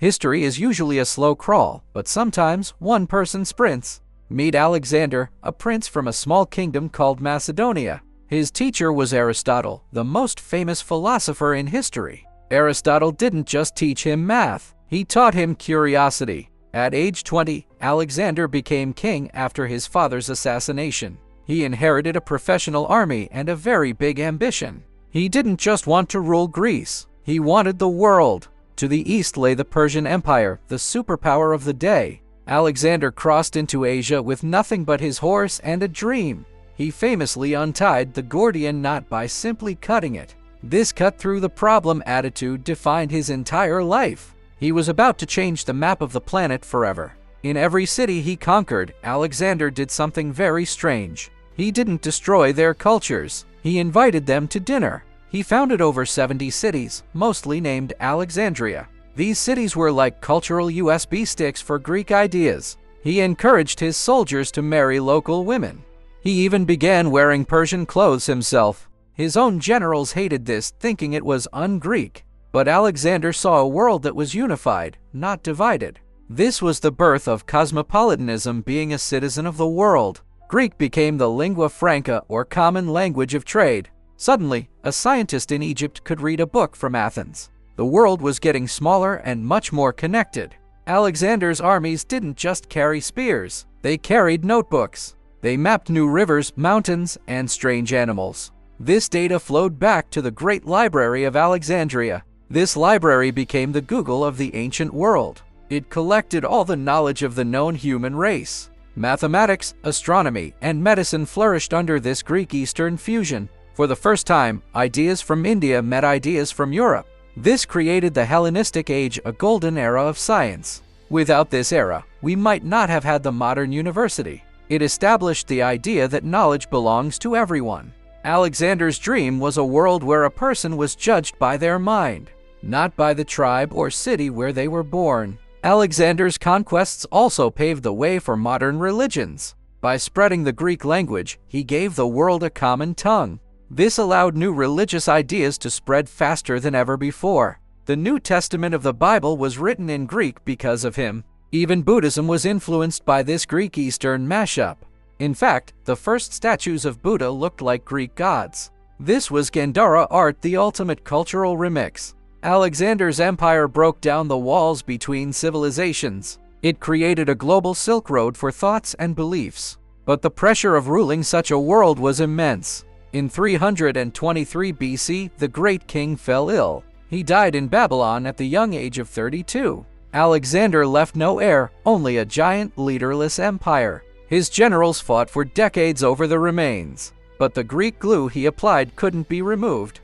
History is usually a slow crawl, but sometimes one person sprints. Meet Alexander, a prince from a small kingdom called Macedonia. His teacher was Aristotle, the most famous philosopher in history. Aristotle didn't just teach him math, he taught him curiosity. At age 20, Alexander became king after his father's assassination. He inherited a professional army and a very big ambition. He didn't just want to rule Greece, he wanted the world. To the east lay the Persian Empire, the superpower of the day. Alexander crossed into Asia with nothing but his horse and a dream. He famously untied the Gordian knot by simply cutting it. This cut-through-the-problem attitude defined his entire life. He was about to change the map of the planet forever. In every city he conquered, Alexander did something very strange. He didn't destroy their cultures. He invited them to dinner. He founded over 70 cities, mostly named Alexandria. These cities were like cultural USB sticks for Greek ideas. He encouraged his soldiers to marry local women. He even began wearing Persian clothes himself. His own generals hated this, thinking it was un-Greek. But Alexander saw a world that was unified, not divided. This was the birth of cosmopolitanism, being a citizen of the world. Greek became the lingua franca, or common language of trade. Suddenly, a scientist in Egypt could read a book from Athens. The world was getting smaller and much more connected. Alexander's armies didn't just carry spears, they carried notebooks. They mapped new rivers, mountains, and strange animals. This data flowed back to the Great Library of Alexandria. This library became the Google of the ancient world. It collected all the knowledge of the known human race. Mathematics, astronomy, and medicine flourished under this Greek-Eastern fusion. For the first time, ideas from India met ideas from Europe. This created the Hellenistic Age, a golden era of science. Without this era, we might not have had the modern university. It established the idea that knowledge belongs to everyone. Alexander's dream was a world where a person was judged by their mind, not by the tribe or city where they were born. Alexander's conquests also paved the way for modern religions. By spreading the Greek language, he gave the world a common tongue. This allowed new religious ideas to spread faster than ever before. The New Testament of the Bible was written in Greek because of him. Even Buddhism was influenced by this Greek-Eastern mashup. In fact, the first statues of Buddha looked like Greek gods. This was Gandhara art, the ultimate cultural remix. Alexander's empire broke down the walls between civilizations. It created a global Silk Road for thoughts and beliefs. But the pressure of ruling such a world was immense. In 323 BC, the great king fell ill. He died in Babylon at the young age of 32. Alexander left no heir, only a giant, leaderless empire. His generals fought for decades over the remains, but the Greek glue he applied couldn't be removed.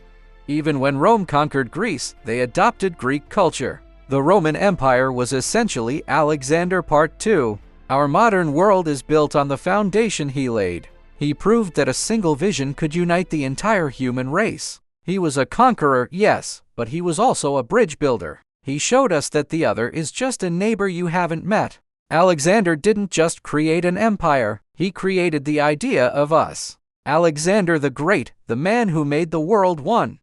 Even when Rome conquered Greece, they adopted Greek culture. The Roman Empire was essentially Alexander Part 2. Our modern world is built on the foundation he laid. He proved that a single vision could unite the entire human race. He was a conqueror, yes, but he was also a bridge builder. He showed us that the other is just a neighbor you haven't met. Alexander didn't just create an empire, he created the idea of us. Alexander the Great, the man who made the world one.